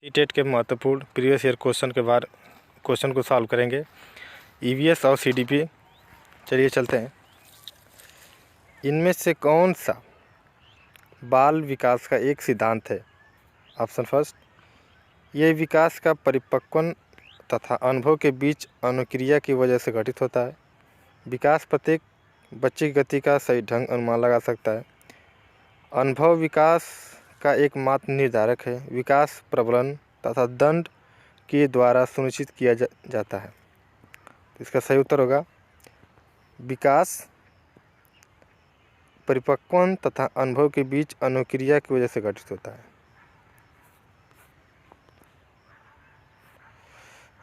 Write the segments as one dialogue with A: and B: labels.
A: TET के महत्वपूर्ण previous year question को सॉल्व करेंगे। ईवीएस और सीडीपी। चलिए चलते हैं। इनमें से कौन सा बाल विकास का एक सिद्धांत है? ऑप्शन फर्स्ट, यह विकास का परिपक्वन तथा अनुभव के बीच अनुक्रिया की वजह से घटित होता है। विकास प्रत्येक बच्चे की गति का सही ढंग अनुमान लगा सकता है। अनुभव विकास का एकमात्र निर्धारक है। विकास प्रबलन तथा दंड के द्वारा सुनिश्चित किया जाता है। तो इसका सही उत्तर होगा विकास परिपक्वन तथा अनुभव के बीच अनुक्रिया की वजह से घटित होता है।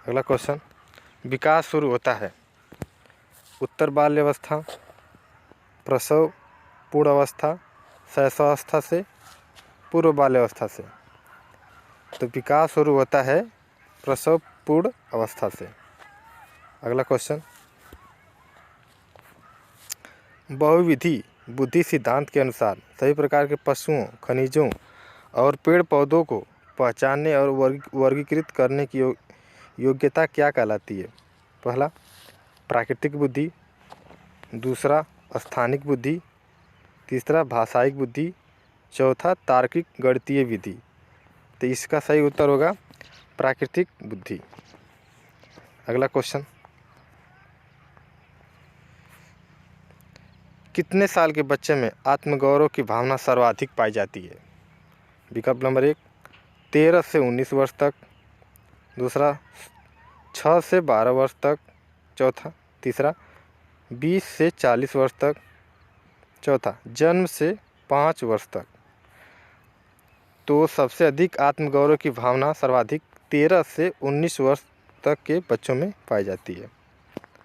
A: अगला क्वेश्चन, विकास शुरू होता है उत्तर बाल्यावस्था, प्रसव पूर्ण अवस्था, शैशवावस्था से, पूर्व बाल्यावस्था से। तो विकास शुरू होता है प्रसव पूर्ण अवस्था से। अगला क्वेश्चन, बहुविधि बुद्धि सिद्धांत के अनुसार सभी प्रकार के पशुओं, खनिजों और पेड़ पौधों को पहचानने और वर्गीकृत करने की योग्यता क्या कहलाती है? पहला, प्राकृतिक बुद्धि, दूसरा स्थानिक बुद्धि, तीसरा भाषायिक बुद्धि, चौथा तार्किक गणितीय विधि। तो इसका सही उत्तर होगा प्राकृतिक बुद्धि। अगला क्वेश्चन, कितने साल के बच्चे में आत्मगौरव की भावना सर्वाधिक पाई जाती है? विकल्प नंबर 1, 13 से 19 वर्ष तक, दूसरा 6 से 12 वर्ष तक, तीसरा 20 से 40 वर्ष तक, चौथा जन्म से 5 वर्ष तक। तो सबसे अधिक आत्मगौरव की भावना सर्वाधिक 13 से 19 वर्ष तक के बच्चों में पाई जाती है।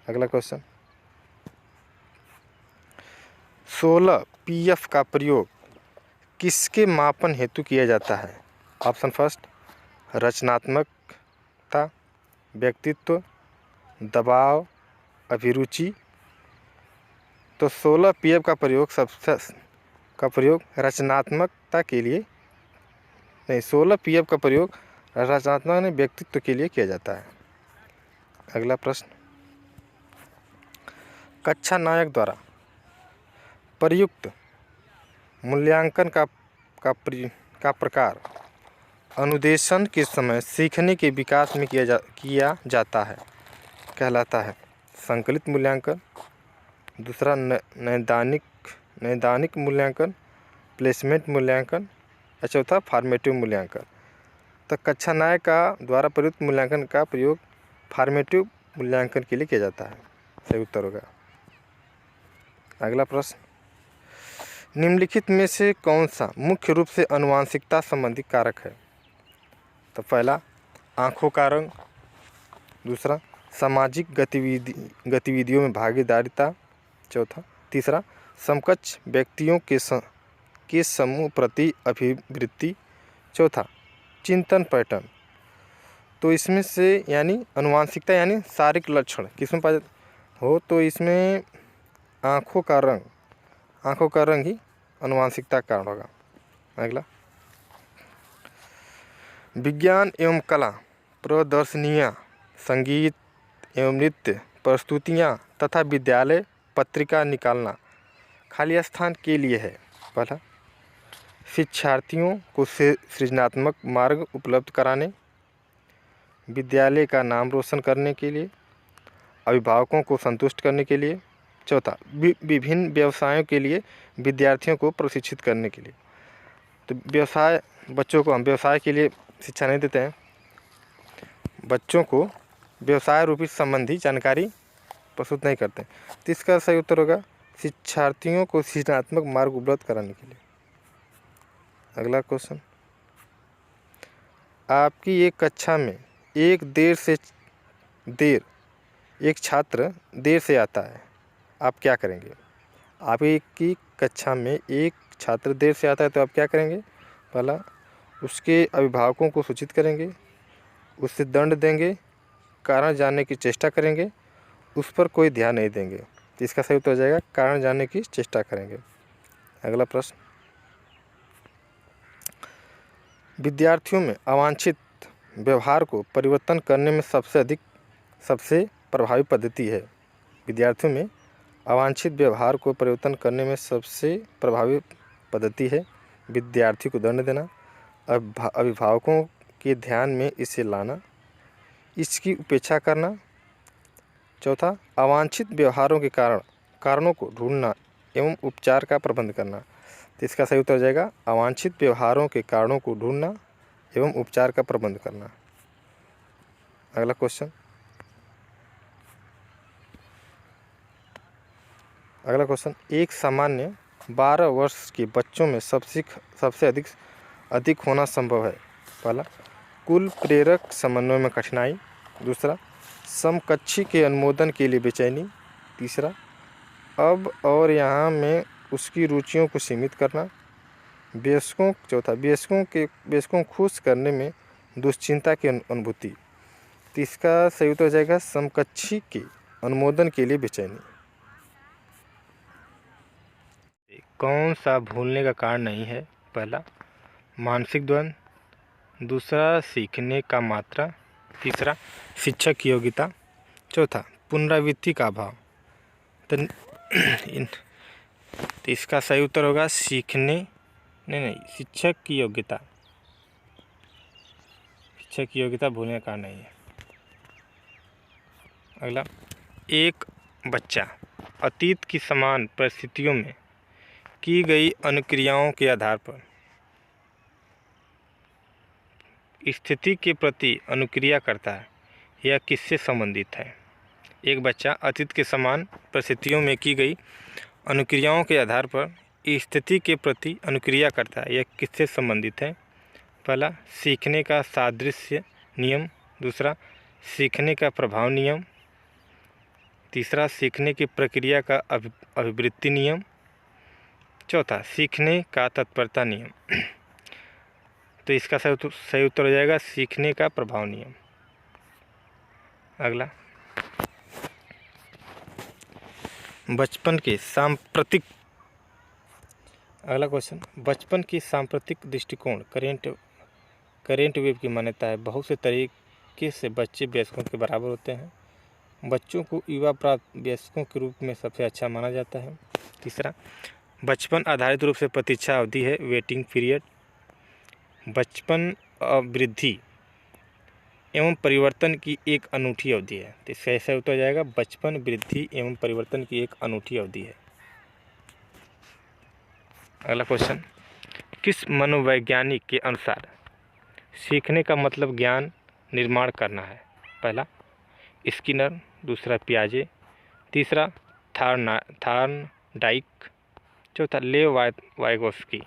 A: अगला क्वेश्चन, 16 पीएफ का प्रयोग किसके मापन हेतु किया जाता है? ऑप्शन फर्स्ट, रचनात्मकता, व्यक्तित्व, दबाव, अभिरुचि। तो 16 पीएफ का प्रयोग रचनात्मकता के लिए नहीं, 16 पीएफ का प्रयोग रचनात्मक व्यक्तित्व के लिए किया जाता है। अगला प्रश्न, कक्षा नायक द्वारा प्रयुक्त मूल्यांकन का प्रकार अनुदेशन के समय सीखने के विकास में किया जाता है कहलाता है। संकलित मूल्यांकन, दूसरा नैदानिक मूल्यांकन, प्लेसमेंट मूल्यांकन, और चौथा फॉर्मेटिव मूल्यांकन। तो कक्षा नायक का द्वारा प्रयुक्त मूल्यांकन का प्रयोग फॉर्मेटिव मूल्यांकन के लिए किया जाता है। सही उत्तर होगा। अगला प्रश्न, निम्नलिखित में से कौन सा मुख्य रूप से आनुवंशिकता संबंधी कारक है? तो पहला, आँखों का रंग, दूसरा सामाजिक गतिविधियों में भागीदारिता, तीसरा समकक्ष व्यक्तियों के समूह प्रति अभिवृत्ति, चौथा चिंतन पैटर्न। तो इसमें से यानी आनुवंशिकता यानी शारीरिक लक्षण किसमें पाया हो? तो इसमें आँखों का रंग ही आनुवंशिकता का कारण होगा। अगला, विज्ञान एवं कला प्रदर्शनियाँ, संगीत एवं नृत्य प्रस्तुतियाँ तथा विद्यालय पत्रिका निकालना खाली स्थान के लिए है। पहला, शिक्षार्थियों को सृजनात्मक मार्ग उपलब्ध कराने, विद्यालय का नाम रोशन करने के लिए, अभिभावकों को संतुष्ट करने के लिए, चौथा विभिन्न व्यवसायों के लिए विद्यार्थियों को प्रशिक्षित करने के लिए। तो बच्चों को हम व्यवसाय के लिए शिक्षा नहीं देते हैं, बच्चों को व्यवसाय रूपी संबंधी जानकारी प्रस्तुत नहीं करते। तो इसका सही उत्तर होगा शिक्षार्थियों को सृजनात्मक मार्ग उपलब्ध कराने के लिए। अगला क्वेश्चन, आपकी एक कक्षा में एक छात्र देर से आता है, आप क्या करेंगे? आपकी कक्षा में एक छात्र देर से आता है तो आप क्या करेंगे? पहला, उसके अभिभावकों को सूचित करेंगे, उससे दंड देंगे, कारण जानने की चेष्टा करेंगे, उस पर कोई ध्यान नहीं देंगे। तो इसका सही उत्तर हो जाएगा कारण जानने की चेष्टा करेंगे। अगला प्रश्न, विद्यार्थियों में अवांछित व्यवहार को परिवर्तन करने में सबसे प्रभावी पद्धति है। विद्यार्थियों में अवांछित व्यवहार को परिवर्तन करने में सबसे प्रभावी पद्धति है विद्यार्थी को दंड देना, अभिभावकों के ध्यान में इसे लाना, इसकी उपेक्षा करना। चौथा, अवांछित व्यवहारों के कारणों को ढूंढना एवं उपचार का प्रबंध करना। तो इसका सही उत्तर हो जाएगा अवांछित व्यवहारों के कारणों को ढूंढना एवं उपचार का प्रबंध करना। अगला क्वेश्चन, एक सामान्य 12 वर्ष के बच्चों में सबसे अधिक होना संभव है। पहला, कुल प्रेरक समन्वय में कठिनाई। दूसरा, समकक्षी के अनुमोदन के लिए बेचैनी। तीसरा, अब और यहाँ में उसकी रुचियों को सीमित करना। चौथा, वयस्कों खुश करने में दुश्चिंता की अनुभूति। तो इसका सही उत्तर हो जाएगा समकक्षी के अनुमोदन के लिए बेचैनी। कौन सा भूलने का कारण नहीं है? पहला, मानसिक द्वंद्व। दूसरा, सीखने का मात्रा। तीसरा, शिक्षक की योग्यता। चौथा, पुनरावृत्ति का अभाव। तो इसका सही उत्तर होगा शिक्षक की योग्यता। शिक्षक की योग्यता भूलने का कारण नहीं है। अगला, एक बच्चा अतीत की समान परिस्थितियों में की गई अनुक्रियाओं के आधार पर स्थिति के प्रति अनुक्रिया करता है, यह किससे संबंधित है? एक बच्चा अतीत के समान परिस्थितियों में की गई अनुक्रियाओं के आधार पर स्थिति के प्रति अनुक्रिया करता है, यह किससे संबंधित है? पहला, सीखने का सादृश्य नियम। दूसरा, सीखने का प्रभाव नियम। तीसरा, सीखने की प्रक्रिया का अभिवृत्ति नियम। चौथा, सीखने का तत्परता नियम। तो इसका सही उत्तर हो जाएगा सीखने का प्रभाव नियम। अगला, अगला क्वेश्चन, बचपन की सांप्रतिक दृष्टिकोण करेंट वेव की मान्यता है। बहुत से तरीके से बच्चे वयस्कों के बराबर होते हैं। बच्चों को युवा प्राप्त वयस्कों के रूप में सबसे अच्छा माना जाता है। तीसरा, बचपन आधारित रूप से प्रतीक्षा अवधि है, वेटिंग पीरियड। बचपन वृद्धि एवं परिवर्तन की एक अनूठी अवधि है। तो इसका सही उत्तर हो जाएगा बचपन वृद्धि एवं परिवर्तन की एक अनूठी अवधि है। अगला क्वेश्चन, किस मनोवैज्ञानिक के अनुसार सीखने का मतलब ज्ञान निर्माण करना है? पहला, स्किनर। दूसरा, पियाजे। तीसरा, थॉर्नडाइक। चौथा, लेव वाइगोस्की। तो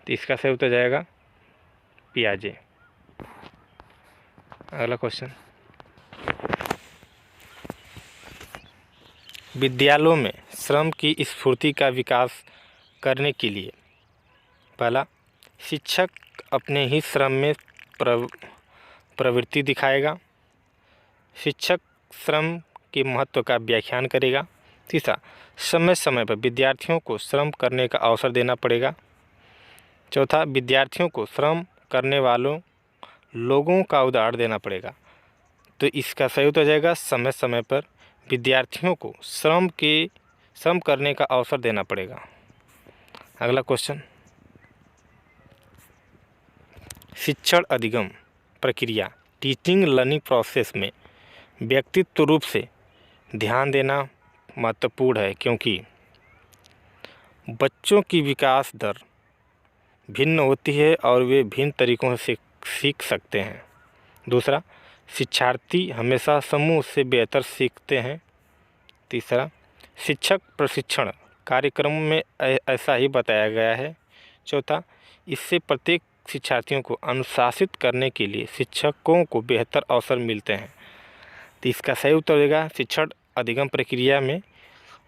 A: इसका सही उत्तर जाएगा पियाजे। अगला क्वेश्चन, विद्यालयों में श्रम की स्फूर्ति का विकास करने के लिए पहला, शिक्षक अपने ही श्रम में प्रवृत्ति दिखाएगा। शिक्षक श्रम के महत्व का व्याख्यान करेगा। तीसरा, समय समय पर विद्यार्थियों को श्रम करने का अवसर देना पड़ेगा। चौथा, विद्यार्थियों को श्रम करने वालों लोगों का उदाहरण देना पड़ेगा। तो इसका सही उत्तर हो जाएगा समय समय पर विद्यार्थियों को श्रम करने का अवसर देना पड़ेगा। अगला क्वेश्चन, शिक्षण अधिगम प्रक्रिया टीचिंग लर्निंग प्रोसेस में व्यक्तित्व रूप से ध्यान देना महत्वपूर्ण है, क्योंकि बच्चों की विकास दर भिन्न होती है और वे भिन्न तरीकों से सीख सकते हैं। दूसरा, शिक्षार्थी हमेशा समूह से बेहतर सीखते हैं। तीसरा, शिक्षक प्रशिक्षण कार्यक्रम में ऐसा ही बताया गया है। चौथा, इससे प्रत्येक शिक्षार्थियों को अनुशासित करने के लिए शिक्षकों को बेहतर अवसर मिलते हैं। तो इसका सही उत्तर होगा शिक्षण अधिगम प्रक्रिया में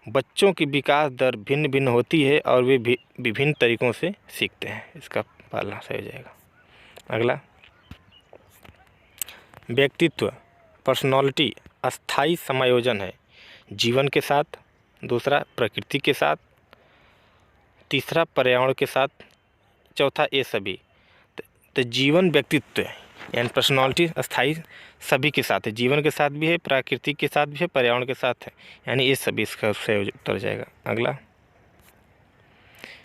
A: बच्चों की विकास दर भिन्न भिन्न होती है और वे विभिन्न तरीकों से सीखते हैं। इसका पहला सही हो जाएगा। अगला, व्यक्तित्व पर्सनालिटी अस्थायी समायोजन है जीवन के साथ। दूसरा, प्रकृति के साथ। तीसरा, पर्यावरण के साथ। चौथा, ये सभी। तो जीवन व्यक्तित्व यानी पर्सनालिटी अस्थाई सभी के साथ है, जीवन के साथ भी है, प्रकृति के साथ भी है, पर्यावरण के साथ है, यानी ये सभी इसका सही उत्तर जाएगा। अगला,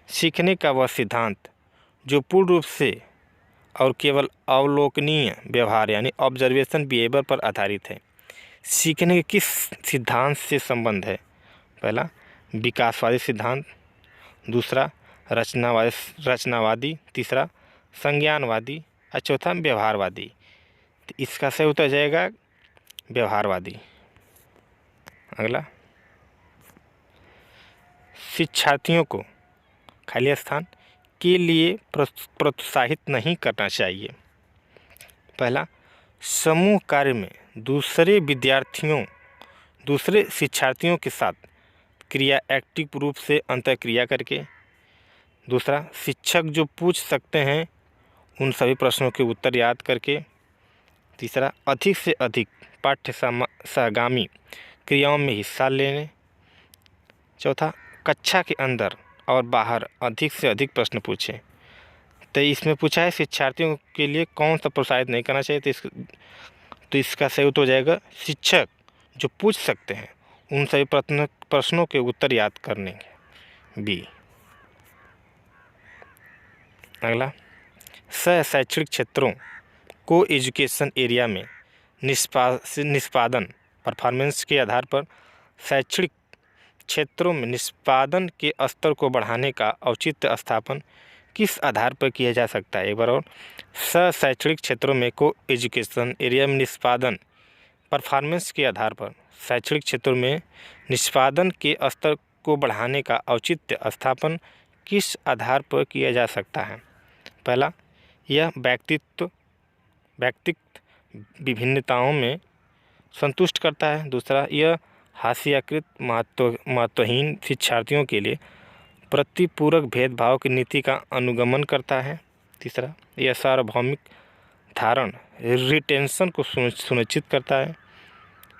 A: सीखने का वह सिद्धांत जो पूर्ण रूप से और केवल अवलोकनीय व्यवहार यानी ऑब्जर्वेशन बिहेवियर पर आधारित है, सीखने के किस सिद्धांत से संबंध है? पहला विकासवादी सिद्धांत, दूसरा रचनावादी, तीसरा संज्ञानवादी और चौथा व्यवहारवादी। तो इसका सही उत्तर जाएगा व्यवहारवादी। अगला, शिक्षार्थियों को खाली स्थान के लिए प्रोत्साहित नहीं करना चाहिए। पहला, समूह कार्य में दूसरे शिक्षार्थियों के साथ क्रिया एक्टिव रूप से अंतःक्रिया करके। दूसरा, शिक्षक जो पूछ सकते हैं उन सभी प्रश्नों के उत्तर याद करके। तीसरा, अधिक से अधिक पाठ्य सहगामी क्रियाओं में हिस्सा लेने। चौथा, कक्षा के अंदर और बाहर अधिक से अधिक प्रश्न पूछें। तो इसमें पूछा है शिक्षार्थियों के लिए कौन सा प्रोत्साहित नहीं करना चाहिए, तो इसका सही उत्तर हो जाएगा शिक्षक जो पूछ सकते हैं उन सभी प्रश्नों के उत्तर याद करने बी। अगला, शैक्षणिक क्षेत्रों को एजुकेशन एरिया में निष्पादन परफॉर्मेंस के आधार पर शैक्षणिक क्षेत्रों में निष्पादन के स्तर को बढ़ाने का औचित्य स्थापन किस आधार पर किया जा सकता है? एक बार और, शैक्षणिक क्षेत्रों में को एजुकेशन एरिया में निष्पादन परफॉर्मेंस के आधार पर शैक्षणिक क्षेत्रों में निष्पादन के स्तर को बढ़ाने का औचित्य स्थापन किस आधार पर किया जा सकता है? पहला, यह व्यक्तित्व विभिन्नताओं में संतुष्ट करता है। दूसरा, यह हास्याकृत महत्वहीन शिक्षार्थियों के लिए प्रतिपूरक भेदभाव की नीति का अनुगमन करता है। तीसरा, यह सार्वभौमिक धारण रिटेंशन को सुनिश्चित करता है।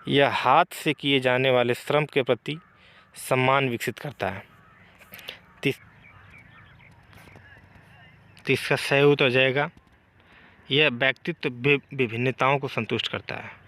A: यह हाथ से किए जाने वाले श्रम के प्रति सम्मान विकसित करता है। तीसरा सही उत्तर हो जाएगा यह व्यक्तित्व विभिन्नताओं को संतुष्ट करता है।